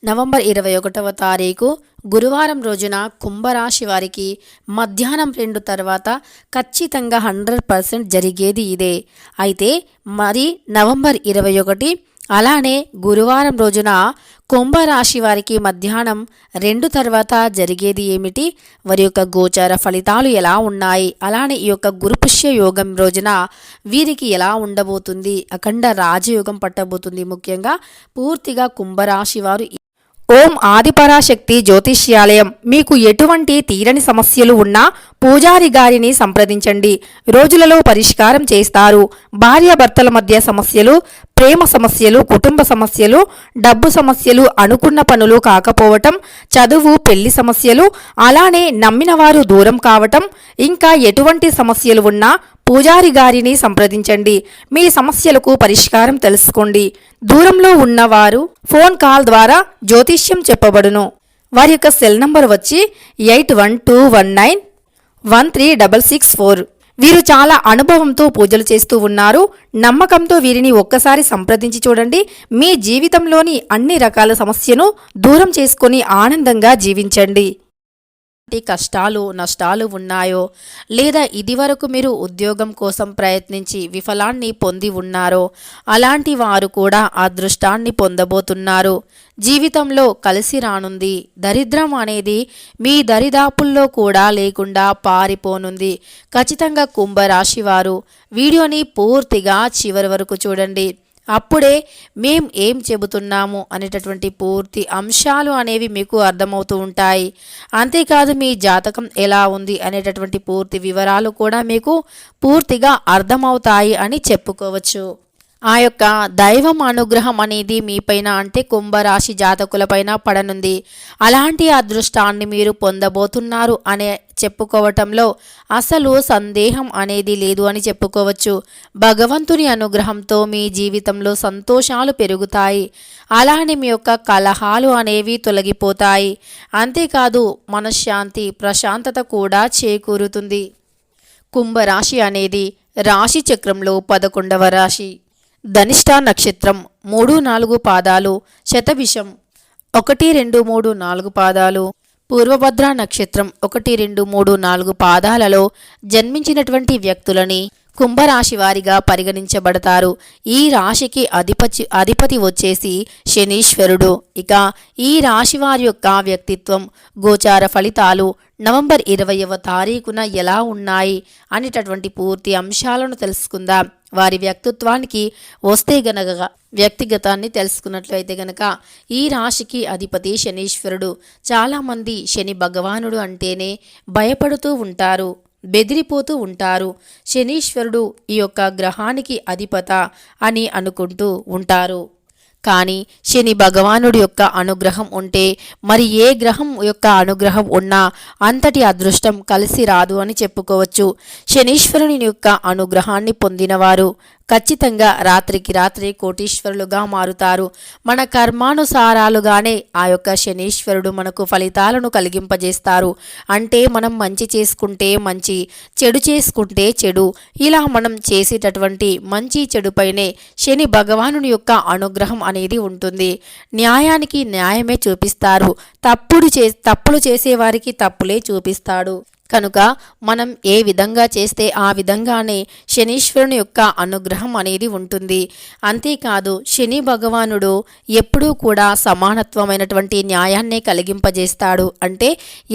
November 21వ తారీఖు గురువారం రోజున కుంభరాశి వారికి మధ్యాహ్నం 2 తర్వాత ఖచ్చితంగా 100% జరిగేది ఇదే. అయితే మరి నవంబర్ 21 అలానే గురువారం రోజున కుంభరాశి వారికి మధ్యాహ్నం 2 తర్వాత జరిగేది ఏమిటి, వారి యొక్క గోచార ఫలితాలు ఎలా ఉన్నాయి, అలానే ఈ యొక్క గురుపుష్య యోగం రోజున వీరికి ఎలా ఉండబోతుంది, అఖండ రాజయోగం పట్టబోతుంది. ముఖ్యంగా పూర్తిగా కుంభరాశి వారు ఓం ఆదిపరాశక్తి జ్యోతిష్యాలయం. మీకు ఎటువంటి తీరని సమస్యలు ఉన్నా పూజారి గారిని సంప్రదించండి, రోజులలో పరిష్కారం చేస్తారు. భార్యాభర్తల మధ్య సమస్యలు, ప్రేమ సమస్యలు, కుటుంబ సమస్యలు, డబ్బు సమస్యలు, అనుకున్న పనులు కాకపోవటం, చదువు, పెళ్లి సమస్యలు, అలానే నమ్మిన వారు దూరం కావటం, ఇంకా ఎటువంటి సమస్యలు ఉన్నా పూజారి గారిని సంప్రదించండి. మీ సమస్యలకు పరిష్కారం తెలుసుకోండి. దూరంలో ఉన్నవారు ఫోన్ కాల్ ద్వారా జ్యోతిష్యం చెప్పబడును. వారి యొక్క సెల్ నంబర్ వచ్చి 8121913664. వీరు చాలా అనుభవంతో పూజలు చేస్తూ ఉన్నారు. నమ్మకంతో వీరిని ఒక్కసారి సంప్రదించి చూడండి. మీ జీవితంలోని అన్ని రకాల సమస్యను దూరం చేసుకొని ఆనందంగా జీవించండి. కష్టాలు నష్టాలు ఉన్నాయో, లేదా ఇదివరకు మీరు ఉద్యోగం కోసం ప్రయత్నించి విఫలాన్ని పొంది ఉన్నారో అలాంటి వారు కూడా అదృష్టాన్ని పొందబోతున్నారు. జీవితంలో కలిసి రానుంది. దరిద్రం అనేది మీ దరిదాపుల్లో కూడా లేకుండా పారిపోనుంది. ఖచ్చితంగా కుంభరాశి వారు వీడియోని పూర్తిగా చివరి వరకు చూడండి. అప్పుడే మేం ఏం చెబుతున్నాము అనేటటువంటి పూర్తి అంశాలు అనేవి మీకు అర్థమవుతూ ఉంటాయి. అంతేకాదు మీ జాతకం ఎలా ఉంది అనేటటువంటి పూర్తి వివరాలు కూడా మీకు పూర్తిగా అర్థమవుతాయి అని చెప్పుకోవచ్చు. ఆ యొక్క దైవం అనుగ్రహం అనేది మీపైన, అంటే కుంభరాశి జాతకులపైన పడనుంది. అలాంటి అదృష్టాన్ని మీరు పొందబోతున్నారు అనే చెప్పుకోవటంలో అసలు సందేహం అనేది లేదు అని చెప్పుకోవచ్చు. భగవంతుని అనుగ్రహంతో మీ జీవితంలో సంతోషాలు పెరుగుతాయి. అలానే మీ యొక్క కలహాలు అనేవి తొలగిపోతాయి. అంతేకాదు మనశ్శాంతి, ప్రశాంతత కూడా చేకూరుతుంది. కుంభరాశి అనేది రాశి చక్రంలో 11వ రాశి. ధనిష్ట నక్షత్రం 3-4 పాదాలు, శతభిషం 1, 2, 3, 4 పాదాలు, పూర్వభద్ర నక్షత్రం 1, 2, 3, 4 పాదాలలో జన్మించినటువంటి వ్యక్తులని కుంభరాశి వారిగా పరిగణించబడతారు. ఈ రాశికి అధిపతి వచ్చేసి శనీశ్వరుడు. ఇక ఈ రాశి వారి యొక్క వ్యక్తిత్వం, గోచార ఫలితాలు నవంబర్ 20వ తారీఖున ఎలా ఉన్నాయి అనేటటువంటి పూర్తి అంశాలను తెలుసుకుందాం. వారి వ్యక్తిత్వానికి వస్తే గనక, వ్యక్తిగతాన్ని తెలుసుకున్నట్లయితే గనక ఈ రాశికి అధిపతి శనీశ్వరుడు. చాలామంది శని భగవానుడు అంటేనే భయపడుతూ ఉంటారు, బెదిరిపోతూ ఉంటారు. శనీశ్వరుడు ఈ యొక్క గ్రహానికి అధిపత అని అనుకుంటూ ఉంటారు. కానీ శని భగవానుడి యొక్క అనుగ్రహం ఉంటే మరి ఏ గ్రహం యొక్క అనుగ్రహం ఉన్నా అంతటి అదృష్టం కలిసి రాదు అని చెప్పుకోవచ్చు. శనీశ్వరుని యొక్క అనుగ్రహాన్ని పొందినవారు ఖచ్చితంగా రాత్రికి రాత్రి కోటీశ్వరులుగా మారుతారు. మన కర్మానుసారాలుగానే ఆ యొక్క శనీశ్వరుడు మనకు ఫలితాలను కలిగింపజేస్తారు. అంటే మనం మంచి చేసుకుంటే మంచి, చెడు చేసుకుంటే చెడు, ఇలా మనం చేసేటటువంటి మంచి చెడుపైనే శని భగవానుని యొక్క అనుగ్రహం అనేది ఉంటుంది. న్యాయానికి న్యాయమే చూపిస్తారు, తప్పులు చేసేవారికి తప్పులే చూపిస్తాడు. కనుక మనం ఏ విధంగా చేస్తే ఆ విధంగానే శనీశ్వరుని యొక్క అనుగ్రహం అనేది ఉంటుంది. అంతేకాదు శని భగవానుడు ఎప్పుడూ కూడా సమానత్వమైనటువంటి న్యాయాన్నే కలిగింపజేస్తాడు. అంటే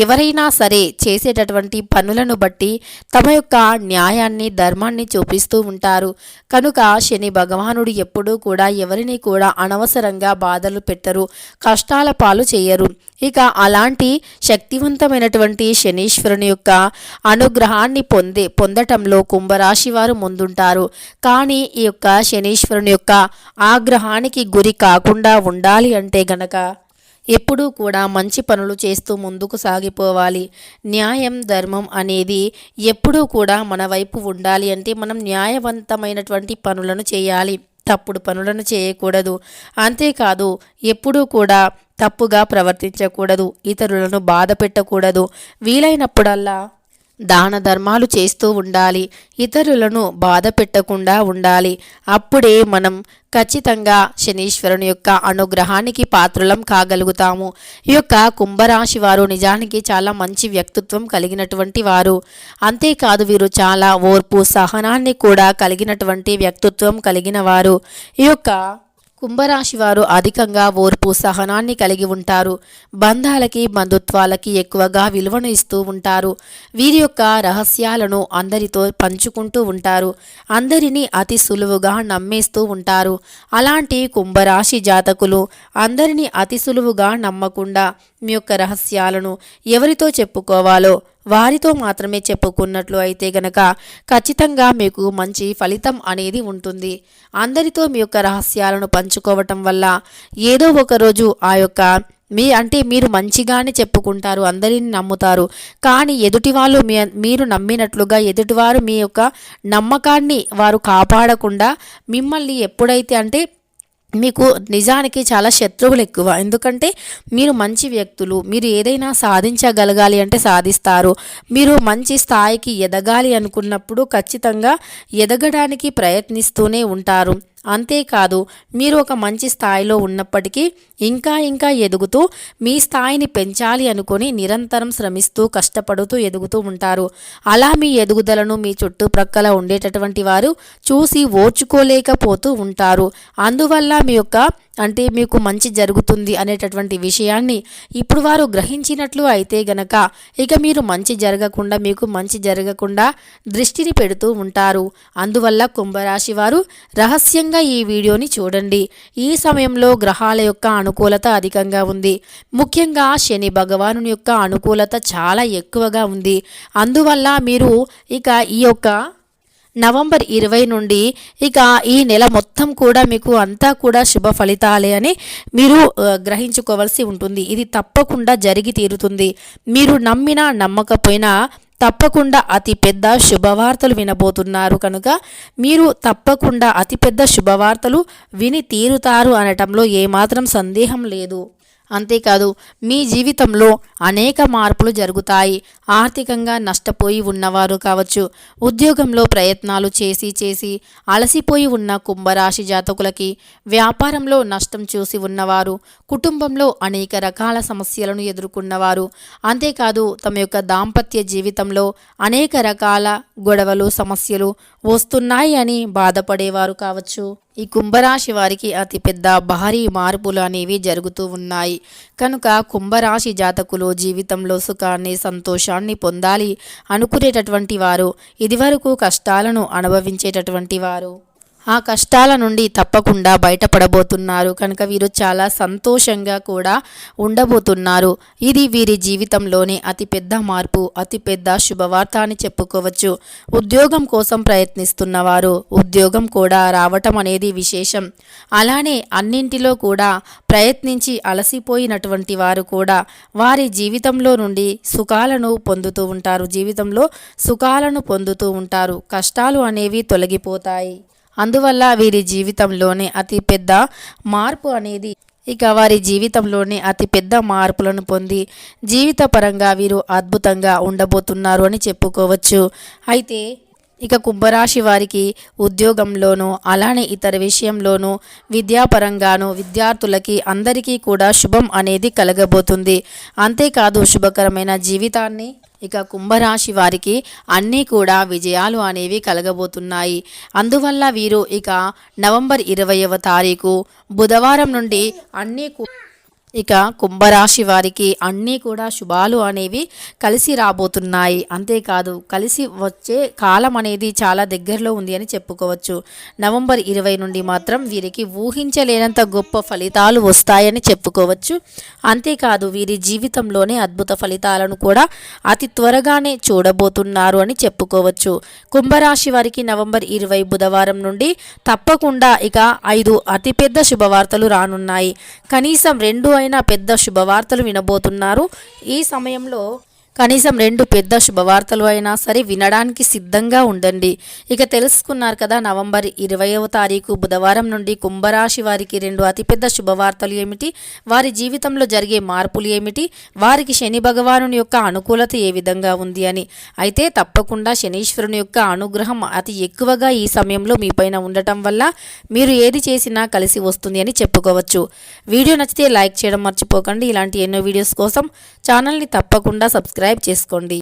ఎవరైనా సరే చేసేటటువంటి పనులను బట్టి తమ యొక్క న్యాయాన్ని, ధర్మాన్ని చూపిస్తూ ఉంటారు. కనుక శని భగవానుడు ఎప్పుడూ కూడా ఎవరిని కూడా అనవసరంగా బాధలు పెట్టరు, కష్టాల పాలు చేయరు. ఇక అలాంటి శక్తివంతమైనటువంటి శనీశ్వరుని యొక్క అనుగ్రహాన్ని పొందటంలో కుంభరాశి వారు ముందుంటారు. కానీ ఈ యొక్క శనీశ్వరుని యొక్క ఆగ్రహానికి గురి కాకుండా ఉండాలి అంటే గనక ఎప్పుడూ కూడా మంచి పనులు చేస్తూ ముందుకు సాగిపోవాలి. న్యాయం, ధర్మం అనేది ఎప్పుడూ కూడా మన వైపు ఉండాలి. అంటే మనం న్యాయవంతమైనటువంటి పనులను చేయాలి, తప్పుడు పనులను చేయకూడదు. అంతేకాదు ఎప్పుడూ కూడా తప్పుగా ప్రవర్తించకూడదు, ఇతరులను బాధ పెట్టకూడదు. వీలైనప్పుడల్లా దాన ధర్మాలు చేస్తూ ఉండాలి. ఇతరులను బాధ పెట్టకుండా ఉండాలి. అప్పుడే మనం ఖచ్చితంగా శనీశ్వరుని యొక్క అనుగ్రహానికి పాత్రులం కాగలుగుతాము. ఈ యొక్క కుంభరాశి వారు నిజానికి చాలా మంచి వ్యక్తిత్వం కలిగినటువంటి వారు. అంతేకాదు వీరు చాలా ఓర్పు సహనాన్ని కూడా కలిగినటువంటి వ్యక్తిత్వం కలిగిన వారు. ఈ యొక్క కుంభరాశి వారు అధికంగా ఓర్పు సహనాన్ని కలిగి ఉంటారు. బంధాలకి బంధుత్వాలకి ఎక్కువగా విలువను ఇస్తూ ఉంటారు. వీరి యొక్క రహస్యాలను అందరితో పంచుకుంటూ ఉంటారు. అందరినీ అతి సులువుగా నమ్మేస్తూ ఉంటారు. అలాంటి కుంభరాశి జాతకులు అందరినీ అతి సులువుగా నమ్మకుండా మీ యొక్క రహస్యాలను ఎవరితో చెప్పుకోవాలో వారితో మాత్రమే చెప్పుకున్నట్లు అయితే గనక ఖచ్చితంగా మీకు మంచి ఫలితం అనేది ఉంటుంది. అందరితో మీ యొక్క రహస్యాలను పంచుకోవటం వల్ల ఏదో ఒకరోజు ఆ యొక్క మీరు మంచిగానే చెప్పుకుంటారు, అందరిని నమ్ముతారు. కానీ ఎదుటివాళ్ళు మీరు నమ్మినట్లుగా ఎదుటివారు మీ యొక్క నమ్మకాన్ని వారు కాపాడకుండా మిమ్మల్ని ఎప్పుడైతే మీకు నిజానికి చాలా శత్రువులు ఎక్కువ. ఎందుకంటే మీరు మంచి వ్యక్తులు, మీరు ఏదైనా సాధించగలగాలి అంటే సాధిస్తారు. మీరు మంచి స్థాయికి ఎదగాలి అనుకున్నప్పుడు ఖచ్చితంగా ఎదగడానికి ప్రయత్నిస్తూనే ఉంటారు. అంతేకాదు మీరు ఒక మంచి స్థాయిలో ఉన్నప్పటికీ ఇంకా ఎదుగుతూ మీ స్థాయిని పెంచాలి అనుకొని నిరంతరం శ్రమిస్తూ కష్టపడుతూ ఎదుగుతూ ఉంటారు. అలా మీ ఎదుగుదలను మీ చుట్టుప్రక్కల ఉండేటటువంటి వారు చూసి ఓర్చుకోలేకపోతూ ఉంటారు. అందువల్ల మీ యొక్క మీకు మంచి జరుగుతుంది అనేటటువంటి విషయాన్ని ఇప్పుడు వారు గ్రహించినట్లు అయితే గనక ఇక మీరు మీకు మంచి జరగకుండా దృష్టిని పెడుతూ ఉంటారు. అందువల్ల కుంభరాశి వారు రహస్యంగా ఈ వీడియోని చూడండి. ఈ సమయంలో గ్రహాల యొక్క అనుకూలత అధికంగా ఉంది. ముఖ్యంగా శని భగవానుని యొక్క అనుకూలత చాలా ఎక్కువగా ఉంది. అందువల్ల మీరు ఇక ఈ యొక్క నవంబర్ 20 నుండి ఇక ఈ నెల మొత్తం కూడా మీకు అంతా కూడా శుభ ఫలితాలే అని మీరు గ్రహించుకోవాల్సి ఉంటుంది. ఇది తప్పకుండా జరిగి తీరుతుంది. మీరు నమ్మినా నమ్మకపోయినా తప్పకుండా అతిపెద్ద శుభవార్తలు వినబోతున్నారు కనుక మీరు తప్పకుండా అతిపెద్ద శుభవార్తలు విని తీరుతారు అనటంలో ఏమాత్రం సందేహం లేదు. అంతేకాదు మీ జీవితంలో అనేక మార్పులు జరుగుతాయి. ఆర్థికంగా నష్టపోయి ఉన్నవారు కావచ్చు, ఉద్యోగంలో ప్రయత్నాలు చేసి అలసిపోయి ఉన్న కుంభరాశి జాతకులకి, వ్యాపారంలో నష్టం చూసి ఉన్నవారు, కుటుంబంలో అనేక రకాల సమస్యలను ఎదుర్కొన్నవారు, అంతేకాదు తమ యొక్క దాంపత్య జీవితంలో అనేక రకాల గొడవలు సమస్యలు వస్తున్నాయి అని బాధపడేవారు కావచ్చు. ఈ కుంభరాశి వారికి అతిపెద్ద భారీ మార్పులు అనేవి జరుగుతూ ఉన్నాయి. కనుక కుంభరాశి జాతకులు జీవితంలో సుఖాన్ని సంతోషాన్ని పొందాలి అనుకునేటటువంటి వారు, ఇదివరకు కష్టాలను అనుభవించేటటువంటి వారు ఆ కష్టాల నుండి తప్పకుండా బయటపడబోతున్నారు. కనుక వీరు చాలా సంతోషంగా కూడా ఉండబోతున్నారు. ఇది వీరి జీవితంలోనే అతిపెద్ద మార్పు, అతిపెద్ద శుభవార్త అని చెప్పుకోవచ్చు. ఉద్యోగం కోసం ప్రయత్నిస్తున్నవారు ఉద్యోగం కూడా రావటం అనేది విశేషం. అలానే అన్నింటిలో కూడా ప్రయత్నించి అలసిపోయినటువంటి వారు కూడా వారి జీవితంలో నుండి సుఖాలను పొందుతూ ఉంటారు. జీవితంలో సుఖాలను పొందుతూ ఉంటారు. కష్టాలు అనేవి తొలగిపోతాయి. అందువల్ల వీరి జీవితంలోనే అతిపెద్ద మార్పు అనేది వారి జీవితంలోనే అతిపెద్ద మార్పులను పొంది జీవితపరంగా వీరు అద్భుతంగా ఉండబోతున్నారు అని చెప్పుకోవచ్చు. అయితే కుంభరాశి వారికి ఉద్యోగంలోనూ అలానే ఇతర విషయంలోనూ విద్యాపరంగానూ విద్యార్థులకి అందరికీ కూడా శుభం అనేది కలగబోతుంది. అంతేకాదు శుభకరమైన జీవితాన్ని కుంభరాశి వారికి అన్నీ కూడా విజయాలు అనేవి కలగబోతున్నాయి. అందువల్ల వీరు నవంబర్ 20వ తారీఖు బుధవారం నుండి అన్నీ కుంభరాశి వారికి అన్నీ కూడా శుభాలు అనేవి కలిసి రాబోతున్నాయి. అంతేకాదు కలిసి వచ్చే కాలం అనేది చాలా దగ్గరలో ఉంది అని చెప్పుకోవచ్చు. నవంబర్ 20 నుండి మాత్రం వీరికి ఊహించలేనంత గొప్ప ఫలితాలు వస్తాయని చెప్పుకోవచ్చు. అంతేకాదు వీరి జీవితంలోనే అద్భుత ఫలితాలను కూడా అతి త్వరగానే చూడబోతున్నారు అని చెప్పుకోవచ్చు. కుంభరాశి వారికి నవంబర్ 20 బుధవారం నుండి తప్పకుండా 5 అతిపెద్ద శుభవార్తలు రానున్నాయి. కనీసం 2 పెద్ద శుభవార్తలు వినబోతున్నారు. ఈ సమయంలో కనీసం 2 పెద్ద శుభవార్తలు అయినా సరే వినడానికి సిద్ధంగా ఉండండి. ఇక తెలుసుకున్నారు కదా, నవంబర్ 20వ తారీఖు బుధవారం నుండి కుంభరాశి వారికి 2 అతిపెద్ద శుభవార్తలు ఏమిటి, వారి జీవితంలో జరిగే మార్పులు ఏమిటి, వారికి శని భగవానుని యొక్క అనుకూలత ఏ విధంగా ఉంది అని. అయితే తప్పకుండా శనీశ్వరుని యొక్క అనుగ్రహం అతి ఎక్కువగా ఈ సమయంలో మీపైన ఉండటం వల్ల మీరు ఏది చేసినా కలిసి వస్తుంది అని చెప్పుకోవచ్చు. వీడియో నచ్చితే లైక్ చేయడం మర్చిపోకండి. ఇలాంటి ఎన్నో వీడియోస్ కోసం ఛానల్ని తప్పకుండా సబ్స్క్రైబ్ చేసుకోండి.